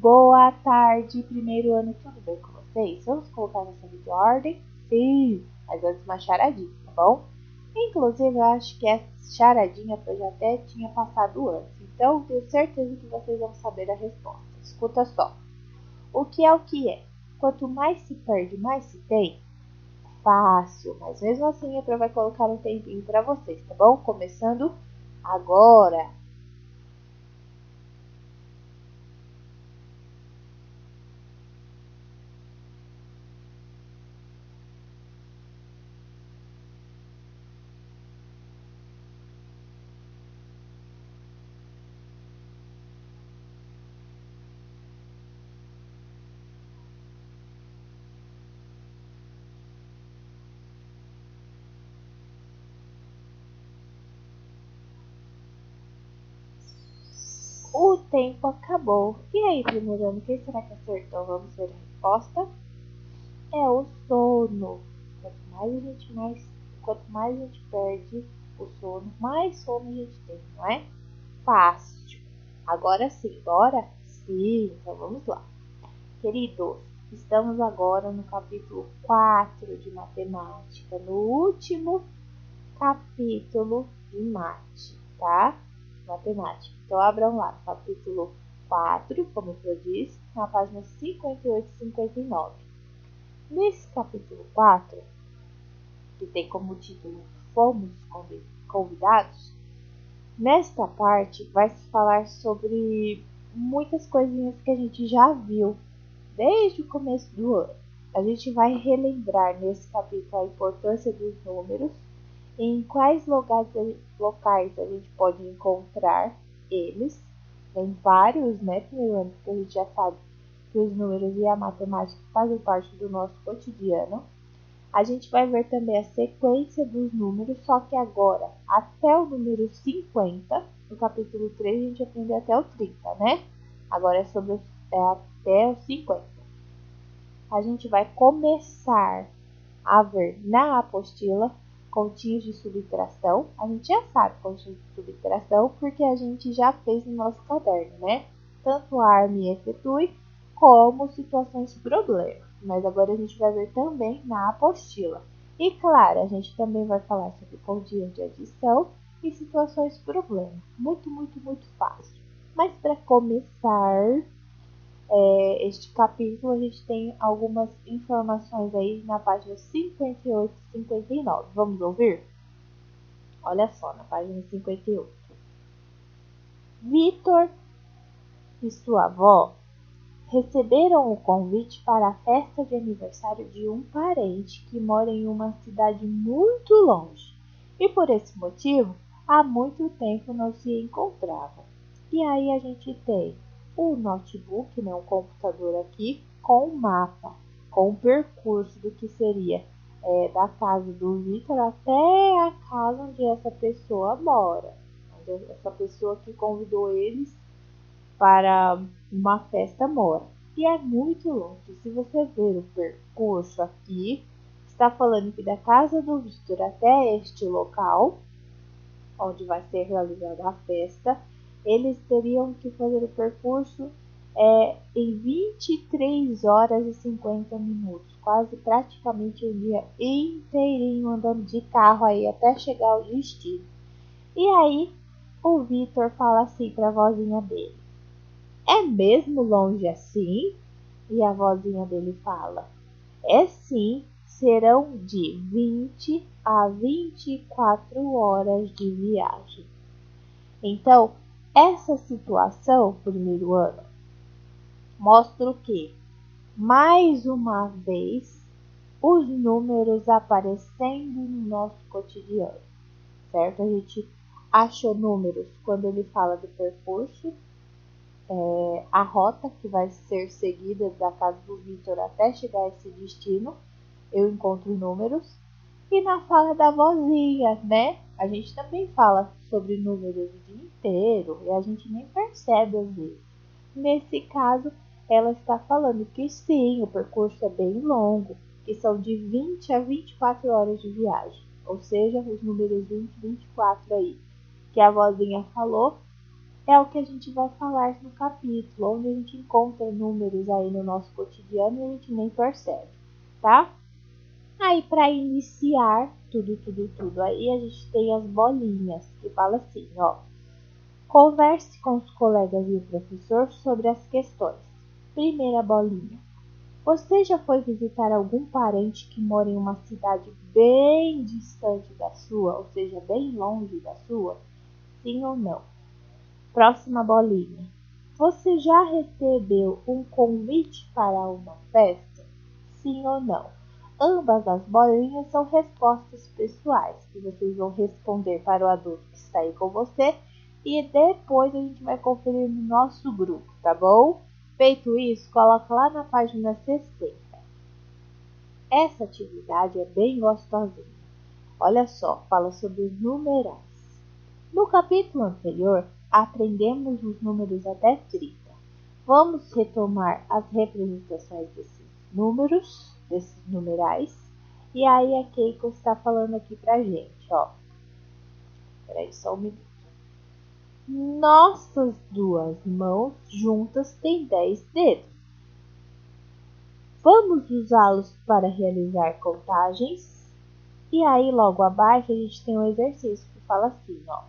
Boa tarde, primeiro ano, tudo bem com vocês? Vamos colocar nessa vídeo ordem? Sim, mas antes uma charadinha, tá bom? Inclusive, eu acho que essa charadinha eu já até tinha passado antes, então tenho certeza que vocês vão saber a resposta. Escuta só. O que é o que é? Quanto mais se perde, mais se tem? Fácil, mas mesmo assim a Pro vai colocar um tempinho para vocês, tá bom? Começando agora. O tempo acabou. E aí, primeiro ano, quem será que acertou? Vamos ver a resposta. É o sono. Quanto mais a gente perde o sono, mais sono a gente tem, não é? Fácil. Agora sim, bora? Sim, então vamos lá. Queridos, estamos agora no capítulo 4 de matemática, no último capítulo de mate, tá? Matemática. Então, abram lá, capítulo 4, como eu disse, na página 58 e 59. Nesse capítulo 4, que tem como título Fomos Convidados, nesta parte vai se falar sobre muitas coisinhas que a gente já viu desde o começo do ano. A gente vai relembrar nesse capítulo a importância dos números, em quais locais a gente pode encontrar eles. Tem vários, né, primeiro, porque a gente já sabe que os números e a matemática fazem parte do nosso cotidiano. A gente vai ver também a sequência dos números, só que agora até o número 50, no capítulo 3 a gente aprendeu até o 30, né? Agora até o 50. A gente vai começar a ver na apostila continhos de subtração. A gente já sabe continhos de subtração porque a gente já fez no nosso caderno, né? Tanto arme e efetue como situações de problema. Mas agora a gente vai ver também na apostila. E claro, a gente também vai falar sobre continhos de adição e situações de problema. Muito, muito, muito fácil. Mas para começar este capítulo, a gente tem algumas informações aí na página 58 e 59. Vamos ouvir? Olha só, na página 58. Vitor e sua avó receberam o convite para a festa de aniversário de um parente que mora em uma cidade muito longe e por esse motivo há muito tempo não se encontravam. E aí a gente tem o notebook, né, um computador aqui com o mapa, com o percurso do que seria da casa do Vitor até a casa onde essa pessoa mora, onde essa pessoa que convidou eles para uma festa mora. E é muito longe. Se você ver o percurso aqui, está falando que da casa do Vitor até este local, onde vai ser realizada a festa, eles teriam que fazer o percurso em 23 horas e 50 minutos, quase praticamente um dia inteirinho andando de carro aí até chegar ao destino. E aí o Vitor fala assim para a vozinha dele: é mesmo longe assim? E a vozinha dele fala: é sim, serão de 20 a 24 horas de viagem. Então, essa situação, primeiro ano, mostra o que? Mais uma vez, os números aparecendo no nosso cotidiano, certo? A gente acha números quando ele fala do percurso, a rota que vai ser seguida da casa do Vitor até chegar a esse destino, eu encontro números. E na fala da vozinha, né? A gente também fala sobre números o dia inteiro e a gente nem percebe às vezes. Nesse caso, ela está falando que sim, o percurso é bem longo, que são de 20 a 24 horas de viagem. Ou seja, os números 20 e 24 aí, que a vozinha falou, é o que a gente vai falar no capítulo, onde a gente encontra números aí no nosso cotidiano e a gente nem percebe, tá? Aí, para iniciar tudo, aí a gente tem as bolinhas, que fala assim, ó. Converse com os colegas e o professor sobre as questões. Primeira bolinha. Você já foi visitar algum parente que mora em uma cidade bem distante da sua, ou seja, bem longe da sua? Sim ou não? Próxima bolinha. Você já recebeu um convite para uma festa? Sim ou não? Ambas as bolinhas são respostas pessoais que vocês vão responder para o adulto que está aí com você e depois a gente vai conferir no nosso grupo, tá bom? Feito isso, coloca lá na página 60. Essa atividade é bem gostosinha. Olha só, fala sobre os numerais. No capítulo anterior, aprendemos os números até 30. Vamos retomar as representações desses números, desses numerais. E aí a Keiko está falando aqui pra gente, ó. Peraí, só um minuto. Nossas duas mãos juntas têm 10 dedos. Vamos usá-los para realizar contagens? E aí logo abaixo a gente tem um exercício que fala assim, ó.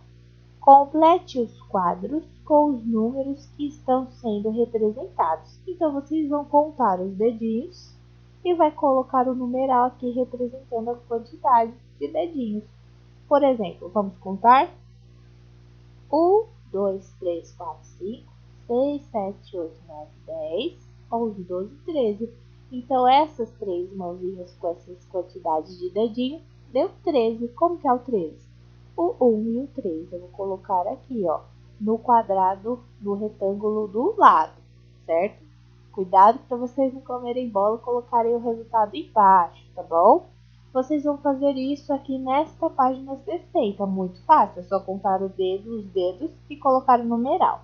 Complete os quadros com os números que estão sendo representados. Então, vocês vão contar os dedinhos e vai colocar o numeral aqui representando a quantidade de dedinhos. Por exemplo, vamos contar? 1, 2, 3, 4, 5, 6, 7, 8, 9, 10, 11, 12, 13. Então, essas três mãozinhas com essas quantidades de dedinho deu 13. Como que é o 13? O 1 e o 3. Eu vou colocar aqui, ó, no quadrado do retângulo do lado, certo? Cuidado para vocês não comerem bola e colocarem o resultado embaixo, tá bom? Vocês vão fazer isso aqui nesta página 60, muito fácil, é só contar os dedos e colocar o numeral.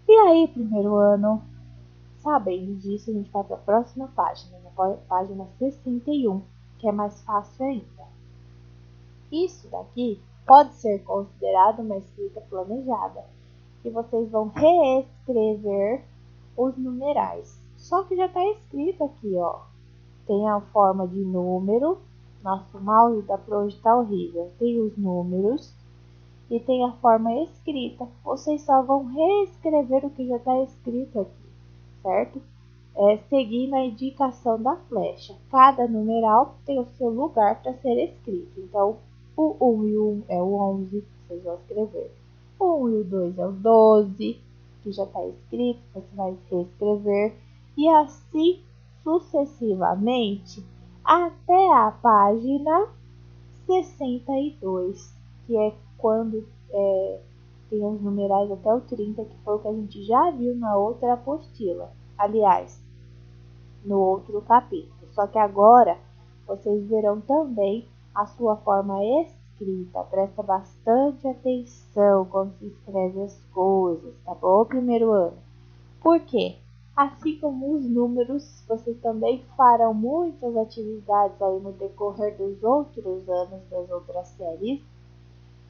E aí, primeiro ano, sabendo disso, a gente vai para a próxima página, na página 61, que é mais fácil ainda. Isso daqui pode ser considerado uma escrita planejada, que vocês vão reescrever os numerais. Só que já está escrito aqui, ó. Tem a forma de número. Nosso mouse da Pro está horrível. Tem os números e tem a forma escrita. Vocês só vão reescrever o que já está escrito aqui, certo? Seguindo a indicação da flecha. Cada numeral tem o seu lugar para ser escrito. Então, o 1 e o 1 é o 11, vocês vão escrever. O 1 e o 2 é o 12, que já está escrito, você vai reescrever. E assim sucessivamente até a página 62, que é quando tem os numerais até o 30, que foi o que a gente já viu na outra apostila. Aliás, no outro capítulo. Só que agora vocês verão também a sua forma escrita. Presta bastante atenção quando se escreve as coisas, tá bom, primeiro ano? Por quê? Assim como os números, vocês também farão muitas atividades aí no decorrer dos outros anos, das outras séries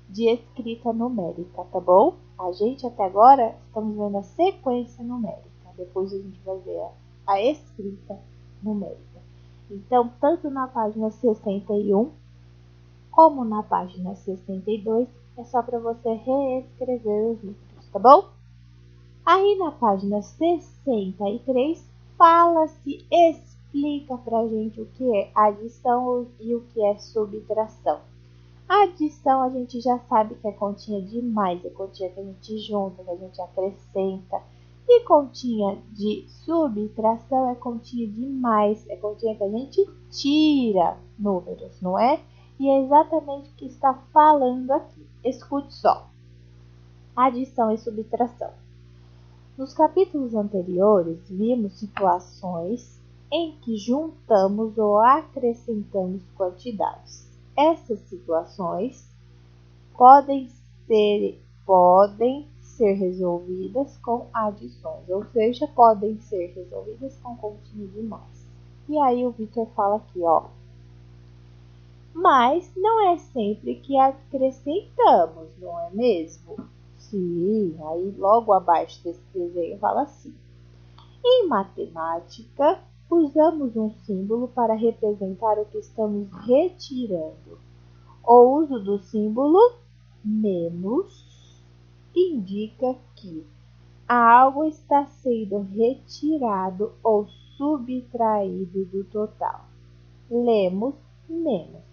de escrita numérica, tá bom? A gente até agora estamos vendo a sequência numérica. Depois a gente vai ver a escrita numérica. Então, tanto na página 61 como na página 62, é só para você reescrever os números, tá bom? Aí na página 63, fala-se, explica pra gente o que é adição e o que é subtração. A adição a gente já sabe que é continha de mais, é continha que a gente junta, que a gente acrescenta. E continha de subtração é continha de mais, é continha que a gente tira números, não é? E é exatamente o que está falando aqui. Escute só. Adição e subtração. Nos capítulos anteriores, vimos situações em que juntamos ou acrescentamos quantidades. Essas situações podem ser resolvidas com adições, ou seja, podem ser resolvidas com continha de mais. E aí o Victor fala aqui, ó. Mas não é sempre que acrescentamos, não é mesmo? Sim, aí logo abaixo desse desenho fala assim: em matemática, usamos um símbolo para representar o que estamos retirando. O uso do símbolo menos indica que algo está sendo retirado ou subtraído do total. Lemos menos.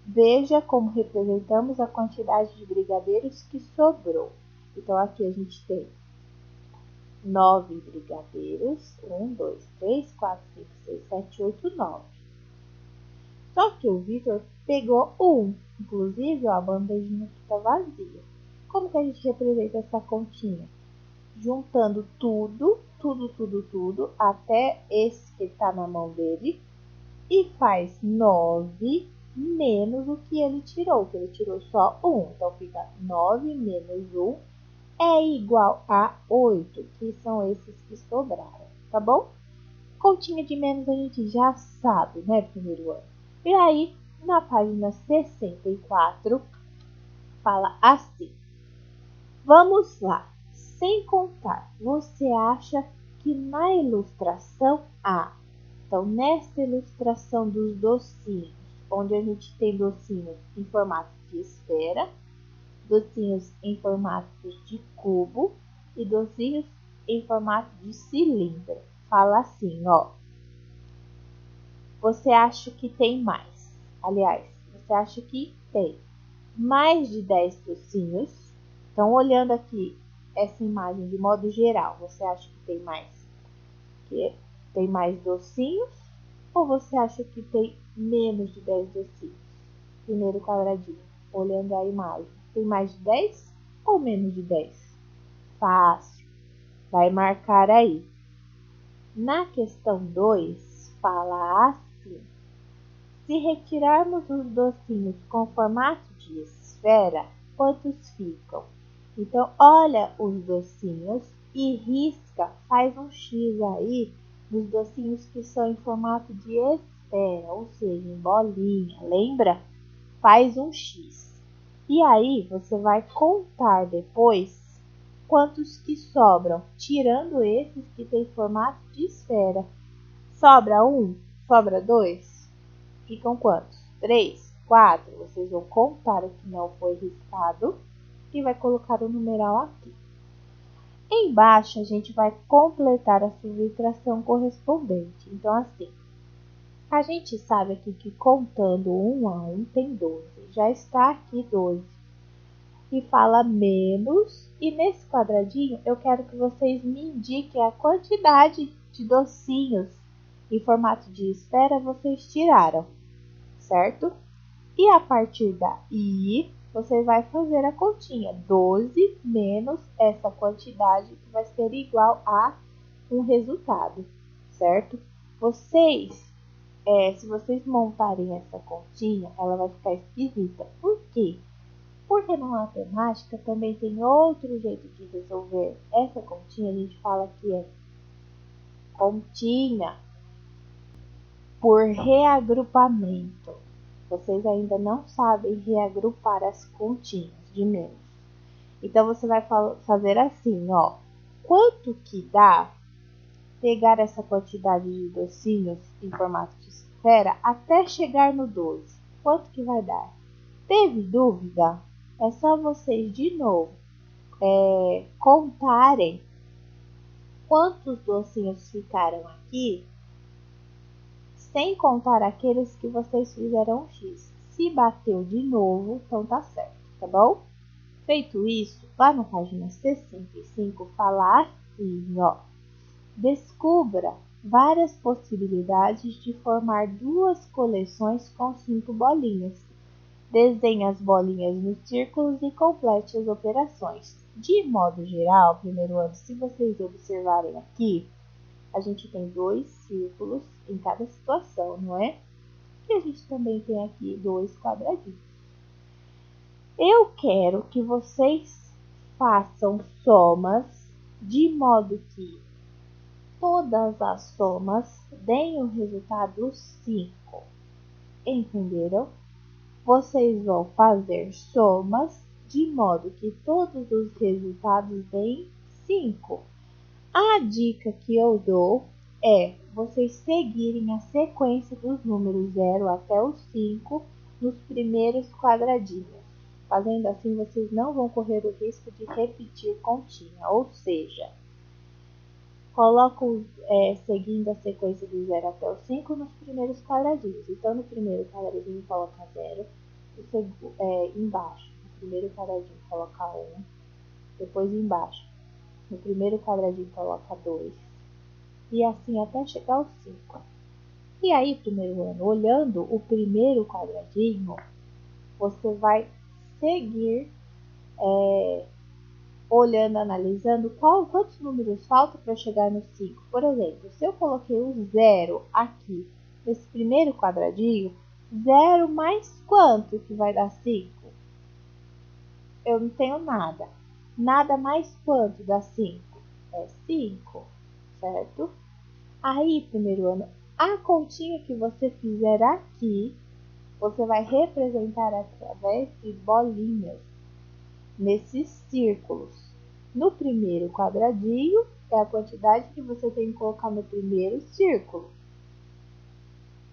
Veja como representamos a quantidade de brigadeiros que sobrou. Então, aqui a gente tem 9 brigadeiros. 1, 2, 3, 4, 5, 6, 7, 8, 9. Só que o Vitor pegou 1. Inclusive, ó, a bandejinha aqui está vazia. Como que a gente representa essa continha? Juntando tudo, até esse que está na mão dele. E faz 9 menos o que ele tirou, só 1. Então, fica 9 menos 1 é igual a 8, que são esses que sobraram, tá bom? Continha de menos a gente já sabe, né, primeiro ano? E aí, na página 64, fala assim: vamos lá, sem contar, você acha que na ilustração A, então nessa ilustração dos docinhos, onde a gente tem docinhos em formato de esfera, docinhos em formato de cubo e docinhos em formato de cilindro. Fala assim, ó. Você acha que tem mais? Aliás, você acha que tem mais de 10 docinhos? Então, olhando aqui essa imagem de modo geral, você acha que tem mais? Que tem mais docinhos? Ou você acha que tem menos de 10 docinhos? Primeiro quadradinho, olhando a imagem. Tem mais de 10 ou menos de 10? Fácil. Vai marcar aí. Na questão 2, fala assim: se retirarmos os docinhos com formato de esfera, quantos ficam? Então, olha os docinhos e risca, faz um X aí nos docinhos que são em formato de esfera, ou seja, em bolinha, lembra? Faz um X. E aí, você vai contar depois quantos que sobram, tirando esses que têm formato de esfera. Sobra 1? Sobra 2? Ficam quantos? 3? 4? Vocês vão contar o que não foi riscado e vai colocar o numeral aqui. Embaixo, a gente vai completar a subtração correspondente. Então, assim, a gente sabe aqui que contando 1 a 1 tem 12. Já está aqui 12. E fala menos. E nesse quadradinho, eu quero que vocês me indiquem a quantidade de docinhos em formato de esfera vocês tiraram, certo? E a partir daí, você vai fazer a continha. 12 menos essa quantidade que vai ser igual a um resultado, certo? Se vocês montarem essa continha, ela vai ficar esquisita. Por quê? Porque na matemática também tem outro jeito de resolver essa continha. A gente fala que é continha por reagrupamento. Vocês ainda não sabem reagrupar as continhas de menos. Então, você vai fazer assim, ó. Quanto que dá pegar essa quantidade de docinhos em formato de esfera até chegar no 12? Quanto que vai dar? Teve dúvida? É só vocês de novo contarem quantos docinhos ficaram aqui, sem contar aqueles que vocês fizeram X. Se bateu de novo, então tá certo, tá bom? Feito isso, lá na página 65 fala assim, ó. Descubra várias possibilidades de formar duas coleções com 5 bolinhas. Desenhe as bolinhas nos círculos e complete as operações. De modo geral, primeiro ano, se vocês observarem aqui, a gente tem 2 círculos em cada situação, não é? E a gente também tem aqui 2 quadradinhos. Eu quero que vocês façam somas de modo que todas as somas deem o resultado 5. Entenderam? Vocês vão fazer somas de modo que todos os resultados deem 5. A dica que eu dou é vocês seguirem a sequência dos números 0 até o 5 nos primeiros quadradinhos. Fazendo assim, vocês não vão correr o risco de repetir continha, ou seja, coloco seguindo a sequência do 0 até o 5 nos primeiros quadradinhos. Então, no primeiro quadradinho, coloca 0, embaixo, no primeiro quadradinho, coloca 1, depois embaixo, no primeiro quadradinho, coloca 2, e assim até chegar ao 5. E aí, primeiro ano, olhando o primeiro quadradinho, você vai seguir olhando, analisando quantos números faltam para chegar no 5. Por exemplo, se eu coloquei o 0 aqui nesse primeiro quadradinho, 0 mais quanto que vai dar 5? Eu não tenho nada. Nada mais quanto dá 5? É 5, certo? Aí, primeiro ano, a continha que você fizer aqui, você vai representar através de bolinhas nesses círculos. No primeiro quadradinho é a quantidade que você tem que colocar no primeiro círculo.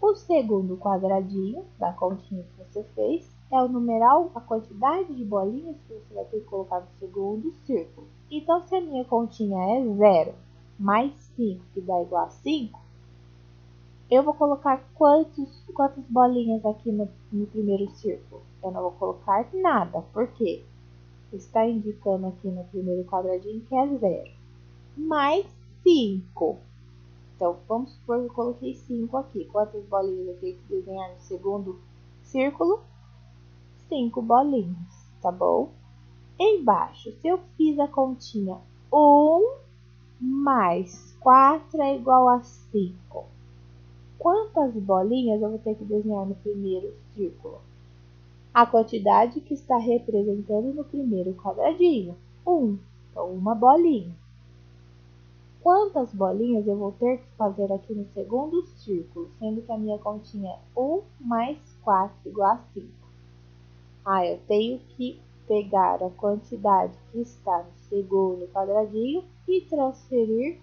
O segundo quadradinho da continha que você fez é o numeral, a quantidade de bolinhas que você vai ter que colocar no segundo círculo. Então, se a minha continha é 0 mais 5, que dá igual a 5, eu vou colocar quantas bolinhas aqui no primeiro círculo? Eu não vou colocar nada, por quê? Está indicando aqui no primeiro quadradinho que é 0. Mais 5. Então, vamos supor que eu coloquei 5 aqui. Quantas bolinhas eu tenho que desenhar no segundo círculo? 5 bolinhas, tá bom? Embaixo, se eu fiz a continha 1 mais 4 é igual a 5. Quantas bolinhas eu vou ter que desenhar no primeiro círculo? A quantidade que está representando no primeiro quadradinho, 1. Então, uma bolinha. Quantas bolinhas eu vou ter que fazer aqui no segundo círculo, sendo que a minha continha é 1 mais 4 igual a 5? Eu tenho que pegar a quantidade que está no segundo quadradinho e transferir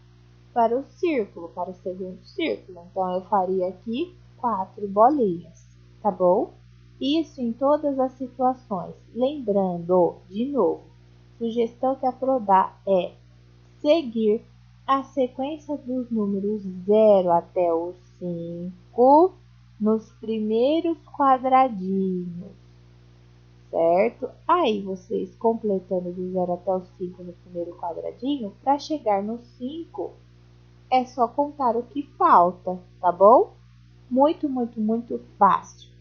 para o círculo, para o segundo círculo. Então, eu faria aqui 4 bolinhas, tá bom? Isso em todas as situações. Lembrando, de novo, sugestão que a Pro dá é seguir a sequência dos números 0 até o 5 nos primeiros quadradinhos, certo? Aí, vocês completando do 0 até o 5 no primeiro quadradinho, para chegar no 5, é só contar o que falta, tá bom? Muito, muito, muito fácil.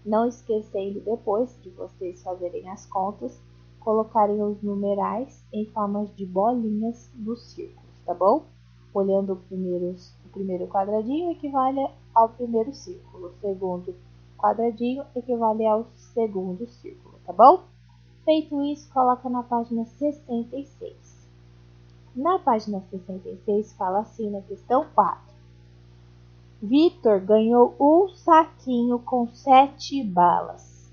Não esquecendo depois de vocês fazerem as contas, colocarem os numerais em formas de bolinhas nos círculos, tá bom? Olhando o primeiro quadradinho equivale ao primeiro círculo, o segundo quadradinho equivale ao segundo círculo, tá bom? Feito isso, coloca na página 66. Na página 66 fala assim na questão 4. Vitor ganhou um saquinho com 7 balas.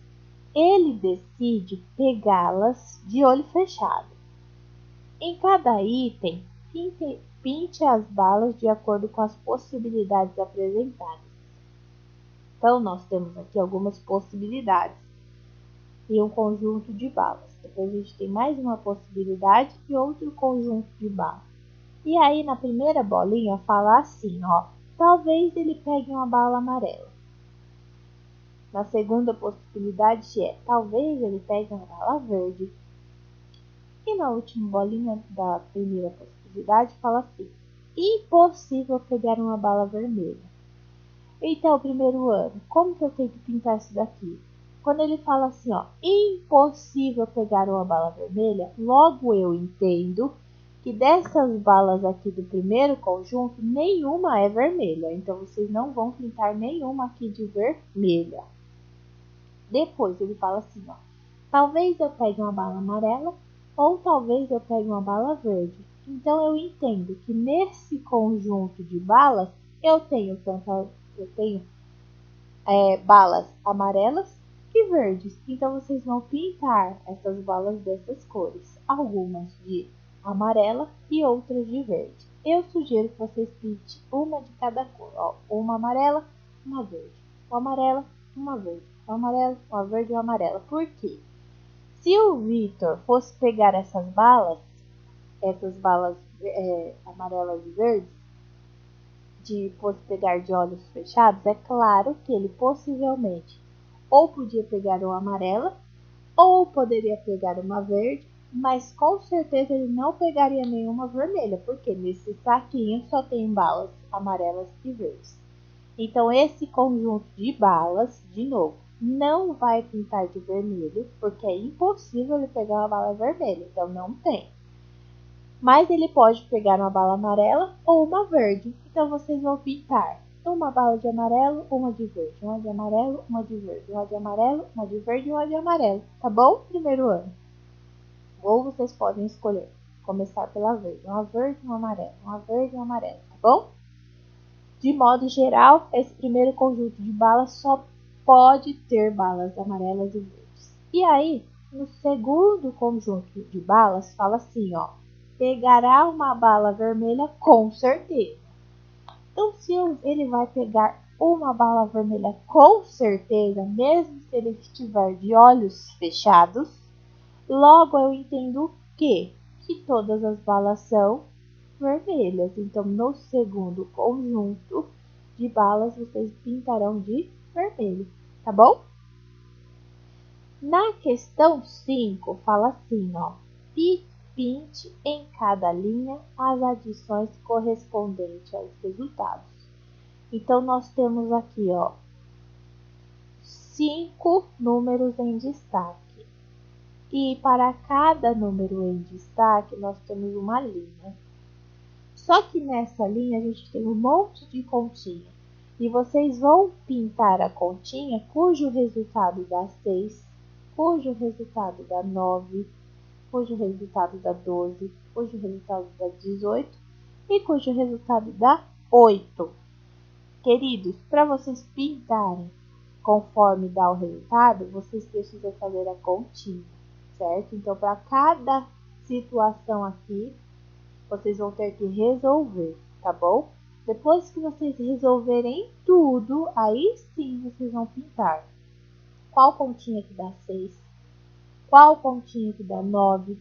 Ele decide pegá-las de olho fechado. Em cada item, pinte as balas de acordo com as possibilidades apresentadas. Então, nós temos aqui algumas possibilidades e um conjunto de balas. Depois a gente tem mais uma possibilidade e outro conjunto de balas. E aí, na primeira bolinha, fala assim, ó. Talvez ele pegue uma bala amarela. Na segunda possibilidade talvez ele pegue uma bala verde. E na última bolinha da primeira possibilidade fala assim, impossível pegar uma bala vermelha. Então, primeiro ano, como que eu tenho que pintar isso daqui? Quando ele fala assim, ó, impossível pegar uma bala vermelha, logo eu entendo que dessas balas aqui do primeiro conjunto, nenhuma é vermelha. Então, vocês não vão pintar nenhuma aqui de vermelha. Depois, ele fala assim, ó. Talvez eu pegue uma bala amarela ou talvez eu pegue uma bala verde. Então, eu entendo que nesse conjunto de balas, eu tenho balas amarelas e verdes. Então, vocês vão pintar essas balas dessas cores, algumas de amarela e outras de verde. Eu sugiro que vocês pintem uma de cada cor, ó, uma amarela, uma verde, uma amarela, uma verde, uma amarela, uma verde e uma amarela. Por quê? Se o Vitor fosse pegar essas balas amarelas e verdes, fosse pegar de olhos fechados, é claro que ele possivelmente ou podia pegar uma amarela ou poderia pegar uma verde, mas com certeza ele não pegaria nenhuma vermelha, porque nesse saquinho só tem balas amarelas e verdes. Então esse conjunto de balas, de novo, não vai pintar de vermelho, porque é impossível ele pegar uma bala vermelha, então não tem. Mas ele pode pegar uma bala amarela ou uma verde. Então vocês vão pintar uma bala de amarelo, uma de verde, uma de amarelo, uma de verde, uma de amarelo, uma de verde e uma de amarelo. Tá bom? Primeiro ano. Ou vocês podem escolher começar pela verde, uma verde e uma amarela, uma verde e uma amarela, tá bom? De modo geral, esse primeiro conjunto de balas só pode ter balas amarelas e verdes. E aí, no segundo conjunto de balas, fala assim, ó. Pegará uma bala vermelha com certeza. Então, se ele vai pegar uma bala vermelha com certeza, mesmo se ele estiver de olhos fechados, logo eu entendo que todas as balas são vermelhas. Então, no segundo conjunto de balas, vocês pintarão de vermelho, tá bom? Na questão 5, fala assim, ó. Pinte em cada linha as adições correspondentes aos resultados. Então, nós temos aqui, ó, 5 números em destaque. E para cada número em destaque, nós temos uma linha. Só que nessa linha a gente tem um monte de continha. E vocês vão pintar a continha cujo resultado dá 6, cujo resultado dá 9, cujo resultado dá 12, cujo resultado dá 18 e cujo resultado dá 8. Queridos, para vocês pintarem conforme dá o resultado, vocês precisam fazer a continha, certo? Então, para cada situação aqui, vocês vão ter que resolver, tá bom? Depois que vocês resolverem tudo, aí sim vocês vão pintar. Qual continha que dá 6? Qual continha que dá 9?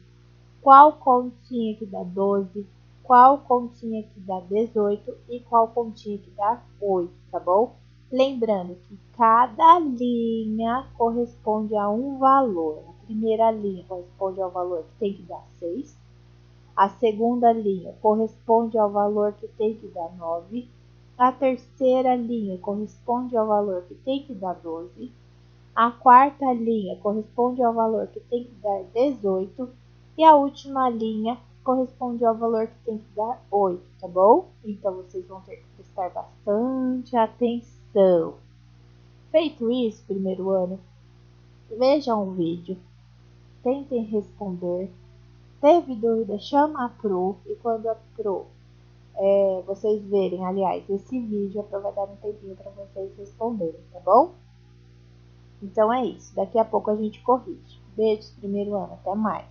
Qual continha que dá 12? Qual continha que dá 18? E qual continha que dá 8, tá bom? Lembrando que cada linha corresponde a um valor. A primeira linha corresponde ao valor que tem que dar 6. A segunda linha corresponde ao valor que tem que dar 9. A terceira linha corresponde ao valor que tem que dar 12. A quarta linha corresponde ao valor que tem que dar 18. E a última linha corresponde ao valor que tem que dar 8, tá bom? Então, vocês vão ter que prestar bastante atenção. Feito isso, primeiro ano, vejam o vídeo, tentem responder. Teve dúvida, chama a Pro, e quando a Pro vocês verem, aliás, esse vídeo, a Pro vai dar um tempinho para vocês responderem, tá bom? Então é isso, daqui a pouco a gente corrige. Beijos, primeiro ano, até mais!